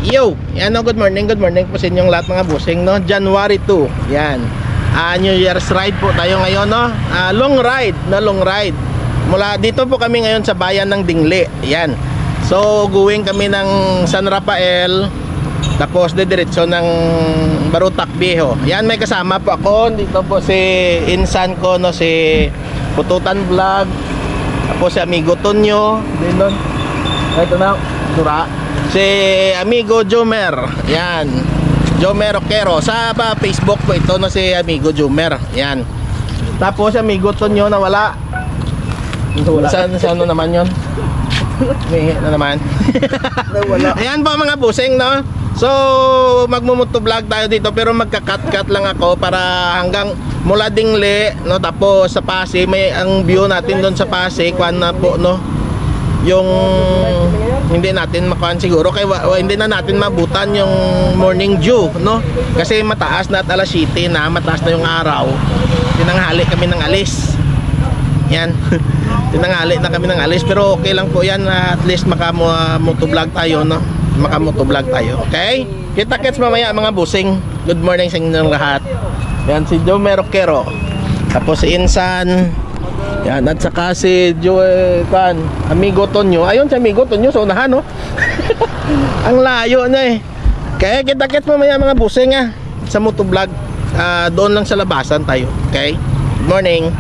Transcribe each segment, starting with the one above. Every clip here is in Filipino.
Yo, yan o, good morning po sa inyong lahat mga busing, no? January 2, yan. New Year's ride po tayo ngayon, no? Long ride. Mula dito po kami ngayon sa bayan ng Dingli, yan. So, going kami ng San Rafael, tapos diretso ng Barutak Viejo. Yan, may kasama po ako. Dito po si insan ko, no? Si Pututan Vlog. Tapos si Amigo Tonyo. Din nun. Ito na, Sura. Si Amigo Jomer. Yan, Jomer Roquero. Sa Facebook po ito, no, si Amigo Jomer. Yan. Tapos si Amigo Tonyo nawala. Saan ano naman yun? May na naman. Nawala. Ayan po mga busing, no. So magmumoto vlog tayo dito, pero magka-cut lang ako para hanggang mula Dingli, no, tapos sa Pasig. May ang view natin doon sa Pasig, kuan na po, no, yung hindi natin makuhan siguro, kaya hindi na natin mabutan yung morning dew, no, kasi mataas na at alas 7 na, mataas na yung araw. Tinanghali kami ng alis. Yan. Tinanghali na kami ng alis, pero okay lang po yan, at least makamotovlog tayo, no, makamotovlog tayo. Okay, kita-kits mamaya mga busing. Good morning sa inyong lahat. Yan si Jomer Roquero, tapos si Insan. Yan, at saka si Joel Kan, Amigo Tonyo. Ayun si Amigo Tonyo, so unahan, no. Ang layo na eh. Kaya kita-kits mamaya mga busing, sa motovlog. Doon lang sa labasan tayo. Okay, good morning.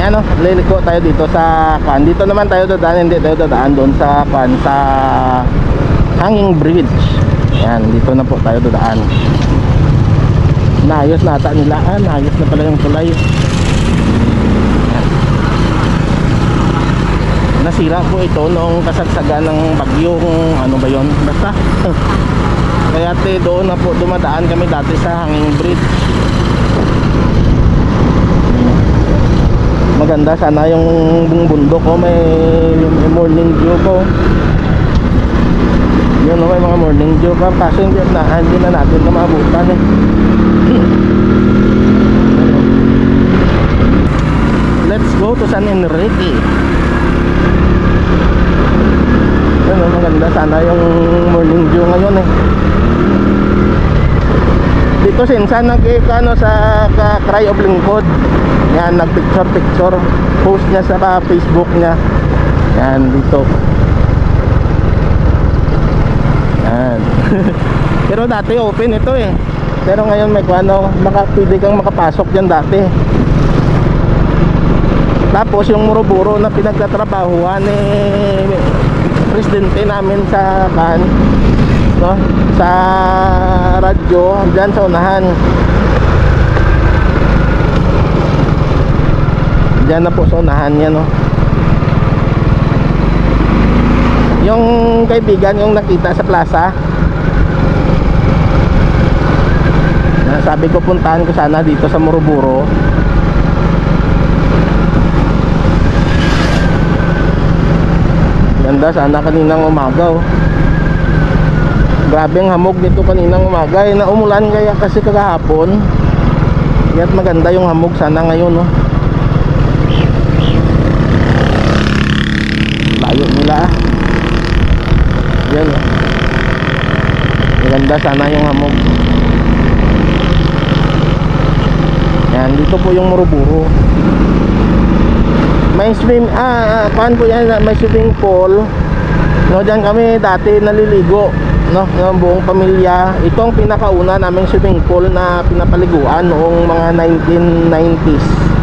Ano, liliko tayo dito sa kan. Dito naman tayo dadaan, hindi tayo dadaan doon sa kan, sa Hanging Bridge. Yan, dito na po tayo dadaan. Naayos na ata nila. Naayos na pala yung tulay. Yan. Nasira po ito noong kasagsagan ng bagyong ano ba yon, basta. Kaya doon na po dumadaan kami dati sa Hanging Bridge. Maganda sana yung bundok ko, may morning view ko. Yun, may mga morning view ka, kaso hindi na natin na maabutan eh. Let's go to San Enrique. Yun, maganda sana yung morning view ngayon eh. Dito sinsan nagkano sa Cry of Lingkod. Yan, nagpicture post niya sa Facebook niya. Yan, dito. Yan. Pero dati open ito eh. Pero ngayon may kuano, pwede kang makapasok diyan dati. Tapos yung muro-buro na pinagtatrabahuan eh, presidente namin sa kan, no, sa radyo diyan sa unahan. Diyan na po sa unahan niya, no. Yung kaibigan yung nakita sa plaza, sabi ko puntahan ko sana dito sa Muruburo. Ganda sana kaninang umaga, oh. Grabe ang hamog nito kaninang umaga, na umulan kaya kasi kagahapon. Kaya't maganda yung hamog sana ngayon, no. Layo nila. Yan, maganda sana yung hamog. Yan, dito po yung Muruburo. May paan po yan, may swimming pool, no. Diyan kami dati naliligo, no, ng buong pamilya. Ito ang pinakauna naming swimming pool na pinapaliguan noong mga 1990s.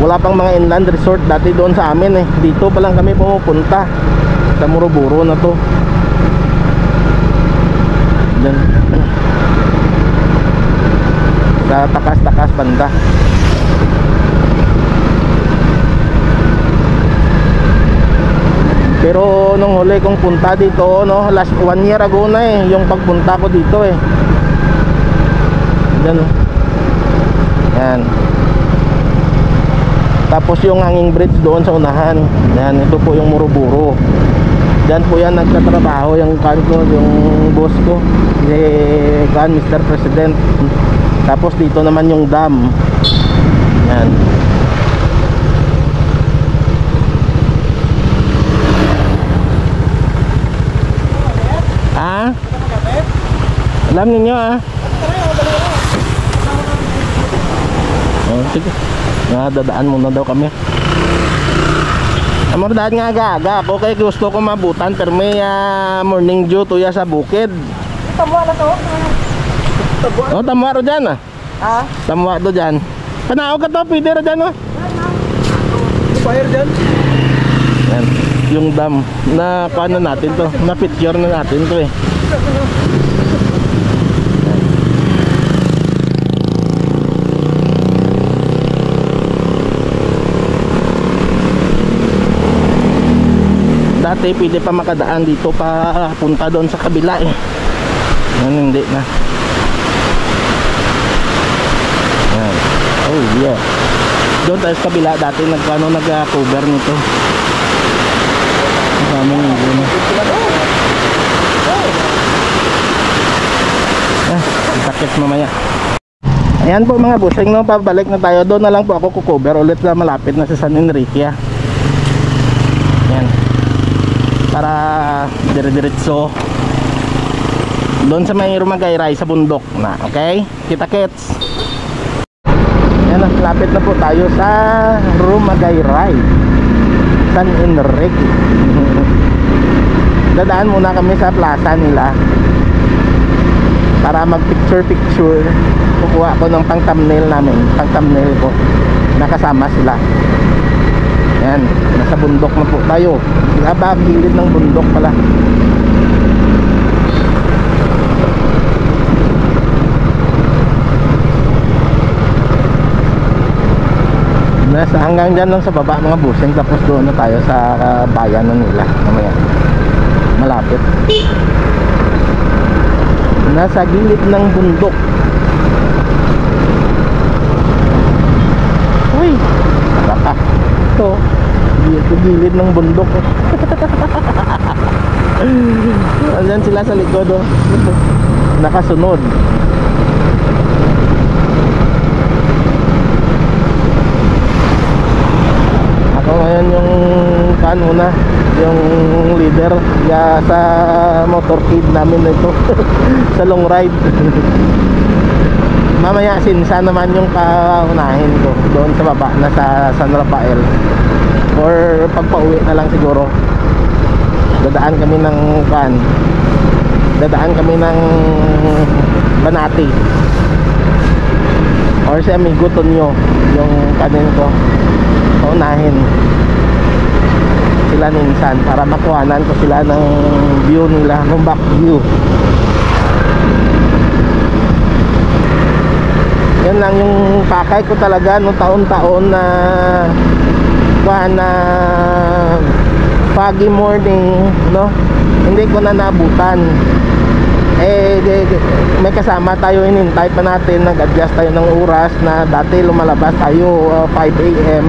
Wala pang mga inland resort dati doon sa amin eh. Dito pa lang kami pumupunta sa Muruburo na to. Diyan, sa takas-takas banda. Pero ko nung huli kong punta dito, no? Last 1 year ago na eh, yung pagpunta ko dito eh. Yan oh. Yan. Tapos yung hanging bridge doon sa unahan. Yan, ito po yung Muruburo. Diyan po yan nagtatrabaho yung kan ko, yung boss ko, si kan Mr. President. Tapos dito naman yung dam. Yan. Alam ninyo oh, sige. Dadaan muna daw kami. Amor daan nga aga. Ako kay gusto ko mabutan pero may morning dew tuya sa bukid. Tamwa na to. Oh, tamwa ro dyan Ha? Tamwa do dyan. Panaog ka to, pwede ro dyan Fire dyan. Yan. Yung dam na paano natin to, na picture na natin to eh. Dati pwede pa makadaan dito pa punta doon sa kabila eh. Yan, hindi na. Yan. Oh yeah. Doon tayo sa kabila dati nag-cover nito. Maraming nito na. Sakit mamaya. Ayan po mga busing, no, pabalik na tayo. Doon na lang po ako kukover ulit na malapit na sa San Enrique. Yan. Para dire-diretso doon sa may Rumagayray sa bundok na, okay? Kita-kits. Yan, lapit na po tayo sa Rumagayray, San Enrique. Dadaan muna kami sa plaza nila para mag-picture. Kukuha ko ng pang-thumbnail namin, pang-thumbnail ko. Nakasama sila. Yan, nasa bundok na po tayo. Gilid ng bundok pala. Nasa hanggang dyan lang sa baba mga busing. Tapos doon na tayo sa bayan na nila mamaya. Malapit. Nasa gilid ng bundok. Uy, baka ito gilid ng bundok. Andyan sila sa likod oh. Nakasunod. Ako ngayon yung muna yung leader sa motorcade namin ito. Sa long ride. Mamaya sinsa naman yung kaunahin ko doon sa baba na sa San Rafael, or pagpauwi na lang siguro dadaan kami ng Banati or si Amigo Tonyo yung kanin ko. Paunahin sila minsan para makuhanan ko sila ng view nila, ng back view. Yan lang yung pakay ko talaga nung taon-taon na foggy morning, no? Hindi ko na nabutan. May kasama tayo, inintay pa natin, nag-adjust tayo ng oras na dati lumalabas tayo 5 AM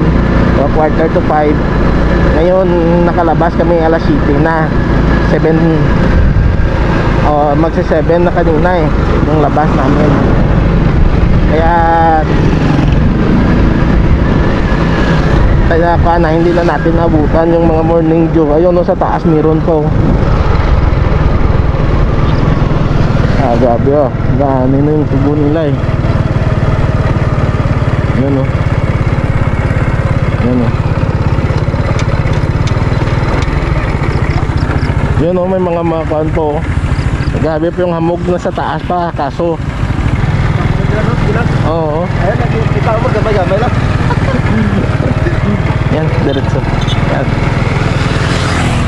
o quarter to 5. Ngayon nakalabas kami alas 7 na, 7 magsi 7 na kanina yung labas namin. Kaya hindi na natin nabutan yung mga morning dew. Ayun sa taas meron po. Grabe gaanin na yung tubo nila Yan Yan may mga makuan po. Grabe po yung hamog na sa taas pa, kaso oo. Ayan, nakikita mo, gabay-gabay lang. Yan, diretso. Yan.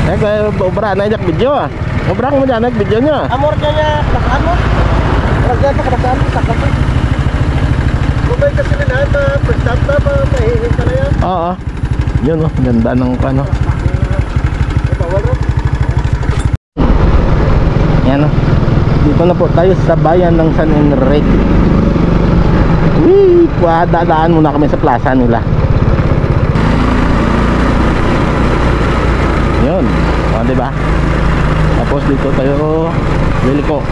Kaya obra na yung video Obra ko mo dyan, video nyo Amor dyan niya, kalakaan mo. Kalakaan mo, kalakaan mo, sakap mo. Kumay kasi ninahan na, first time na, mahihin ka na yan. Oo. Yun ganda ng Bawal rin. Yan o. Dito na po tayo sa bayan ng San Enrique. Wee! Dadaan muna kami sa plaza nila. Yun. O, diba? Tapos dito tayo liliko.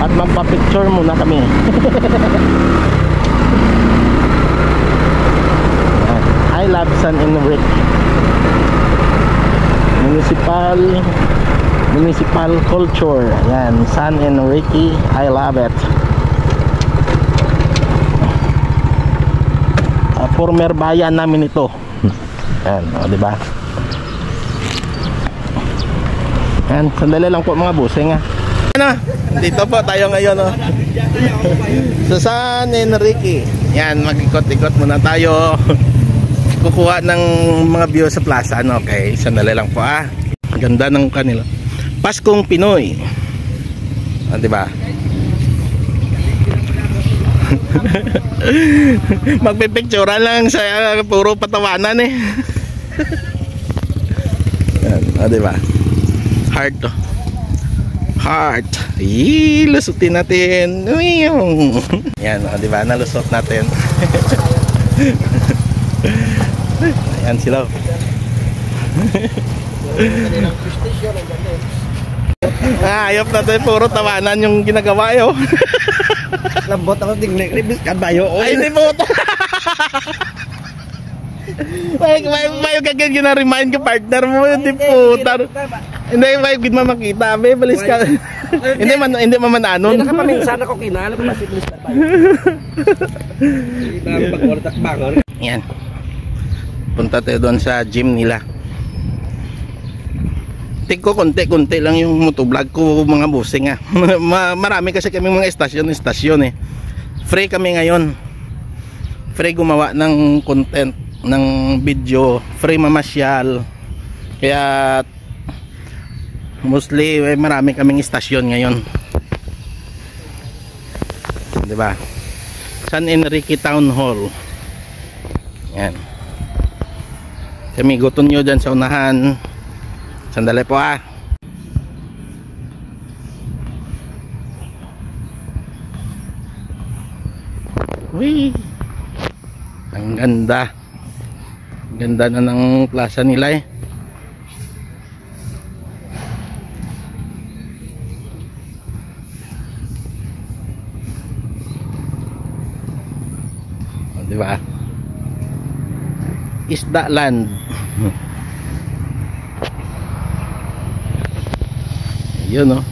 At magpa-picture muna kami. I love San Enrique. Municipal culture. Ayan, San Enrique, I love it. Former bayan namin ito. Ayan, o diba? Ayan, sandali lang po mga busing ha. Ano, dito po tayo ngayon oh. Sa San Enrique. Yan, mag-ikot-ikot muna tayo. Kukuha ng mga view sa plaza. Ano, okay, sandali lang po ah. Ganda ng kanila. Paskong Pinoy. Ah, diba? Magpipicturean lang sa puro patawanan eh. Yan, ah, diba? Heart to. Heart. Lusutin natin. Yan, oh, diba? Nalusot natin. Ayan sila. Ayop natin. Puro tawanan yung ginagawa yo. Lambot ako tingnan. Ribis ka ba yun? Ay, hindi po. May kagad gina-remind ka partner mo. Hindi po. Hindi, may gid makita. May balis ka. Hindi man anon. Hindi nakapaminsan ako kinala. Masibilis na tayo. Hindi na pag-wartak bangon. Yan. Punta tayo doon sa gym nila. Tik ko konti-konti lang yung motovlog ko mga busing ha. Marami kasi kami mga estasyon eh. Free kami ngayon. Free gumawa ng content, ng video, free mamasyal. Kaya mostly marami kaming estasyon ngayon. 'Di ba? San Enrique Town Hall. Yan. Kami guton nyo dyan sa unahan. Sandali po ah. Uy, ang ganda. Ganda na ng plaza nila eh. O, diba? Isda Land. Yun oh.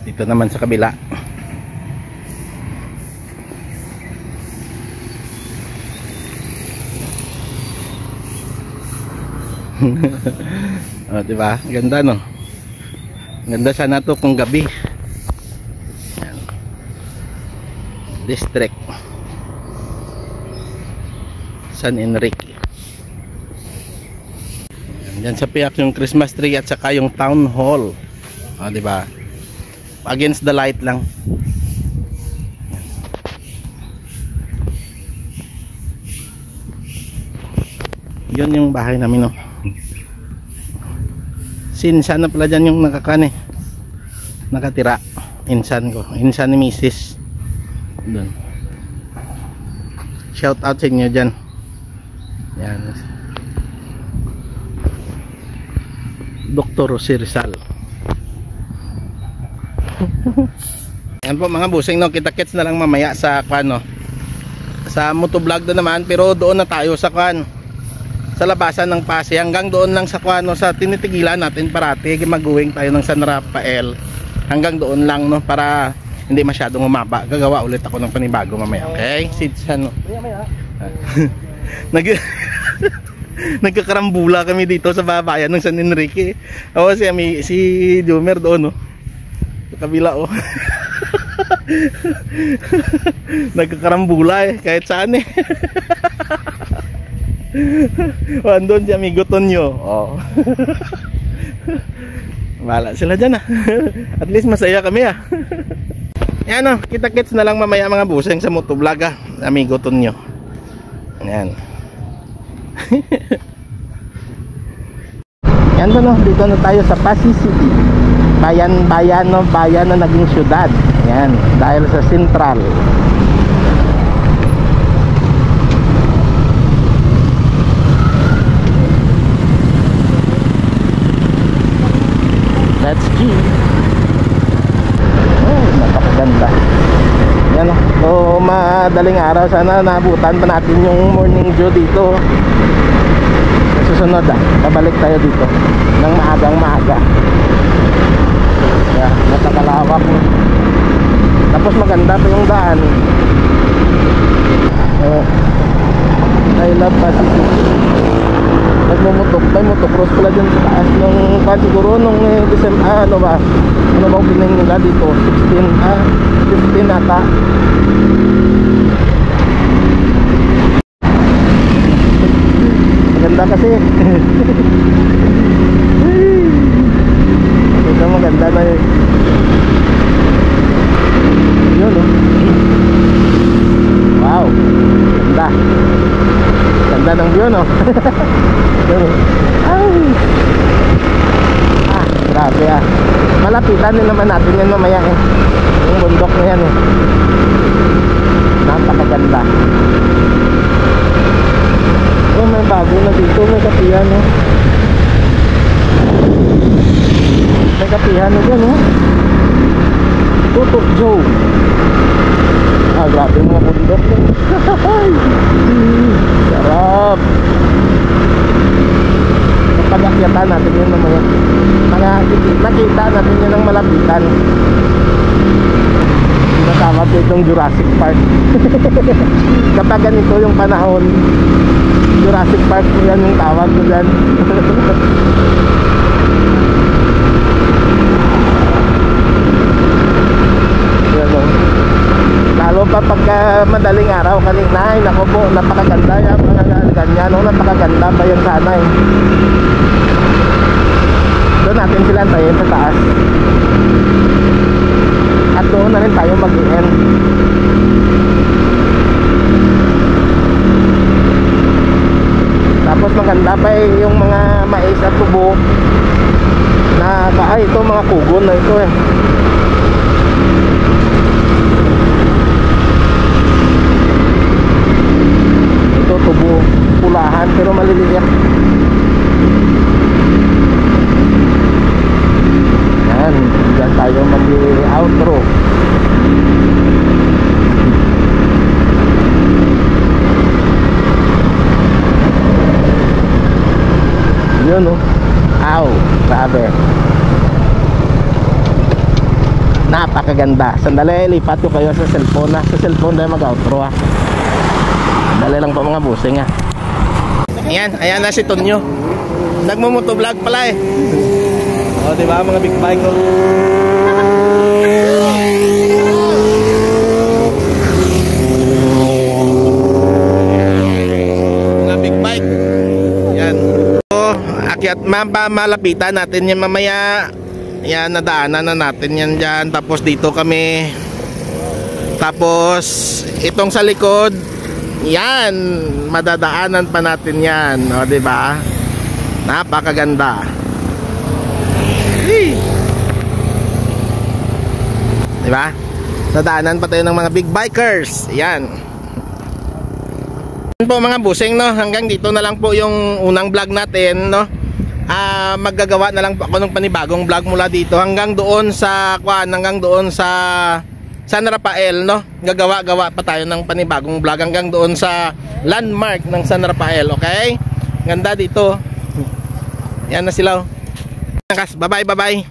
Dito naman sa kabila. Oh, diba? Ganda no. Ganda sana to kung gabi. Yan. District San Enrique. Yan sa piyak yung Christmas tree at saka yung town hall. Oh, diba? Against the light lang. Yun yung bahay namin no. Sinsan na pala dyan yung nakatira. Insan ko. Insan ni Mrs. Doon. Shout out sa inyo dyan. Yan. Dr. Jose Rizal. Yan po mga busing no. Kita-kits na lang mamaya sa kwan no. Sa motovlog na naman. Pero doon na tayo sa kwan. Sa labasan ng Pasay hanggang doon lang sa Kuano sa tinitigilan natin parati mag-uwing tayo ng San Rafael hanggang doon lang no para hindi masyadong umaba. Gagawa ulit ako ng panibago mamaya. Okay? Sidsan no. Nagkakarambula kami dito sa babayan ng San Enrique. O si Jumer doon no. Sa kabila oh. Nagkakarambula eh kahit saan eh. Andun si amigo Tonyo. Oh. Wala sila dyan ah. At least masaya kami ah. Yan o, kita-kits na lang mamaya mga busing sa motovlog amigo Tonyo. Yan. Yan po no, dito na tayo sa Pasig City. Bayan na naging syudad. Yan, dahil sa Central. Let's go. Oh, napakaganda. Yan oh. So, madaling araw sana nabutan pa natin yung morning view dito. Susunod babalik tayo dito ng maaga. Yeah, nakakalawak. Tapos maganda pa yung daan. I love Pasig City. May motocross pala dyan sa taas nung siguro nung December, ano bang opening nila dito? 15 ata. Maganda kasi. Maganda na yun. Yun oh. Wow, ganda. Ganda ng view no. Ay. Grabe malapitan din naman natin yan mamaya yung bundok na yan napakaganda. May bago na dito, may kapihan may kapihan na dyan Tutok Joe. Grabe mga bundok sarap. Pag-akyatan natin yun mamaya. Nakita natin yun ng malapitan. Nasama po itong Jurassic Park. Kapag ganito yung panahon, Jurassic Park po yan yung tawag ko dyan. Lalo pa pagka madaling araw kanina, ay naku po, napakaganda yan mga ganyan, napakaganda pa yan sana Doon natin sila antayin sa taas. At doon na rin tayo mag-end. Tapos maganda pa yung mga mais at tubo na ito mga kugon na ito Ito tubo pulahan pero maliliit. Yan, dyan tayo mag-outro. Yun grabe. Napakaganda. Sandali, lipat ko kayo sa cellphone Sa cellphone tayo mag-outro Dali lang po mga busing Ayan na si Tonyo. Nagmumotovlog pala diba mga big bike mga big bike. Yan. Akyat malapitan natin yan mamaya. Yan, nadaanan na natin yan dyan. Tapos dito kami. Tapos itong sa likod, yan, madadaanan pa natin yan. Diba? Napakaganda. Diba? Nadaanan pa tayo ng mga big bikers. Yan. Yan po mga busing hanggang dito na lang po yung unang vlog natin maggagawa na lang po ako ng panibagong vlog mula dito hanggang doon sa San Rafael gagawa pa tayo ng panibagong vlog hanggang doon sa landmark ng San Rafael. Okay? Ganda dito. Yan na sila. Bye bye.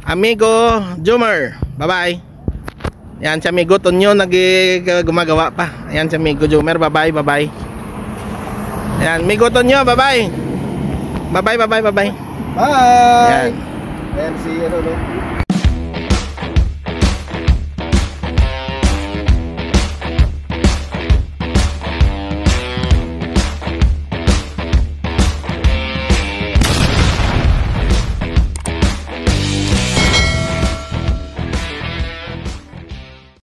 Amigo Jumer. Bye. Yan si Amigo Tonyo gumagawa pa. Yan si Amigo Jumer. Bye. Yan Amigo Tonyo. Bye. Bye. Bye. Yan. Ayan si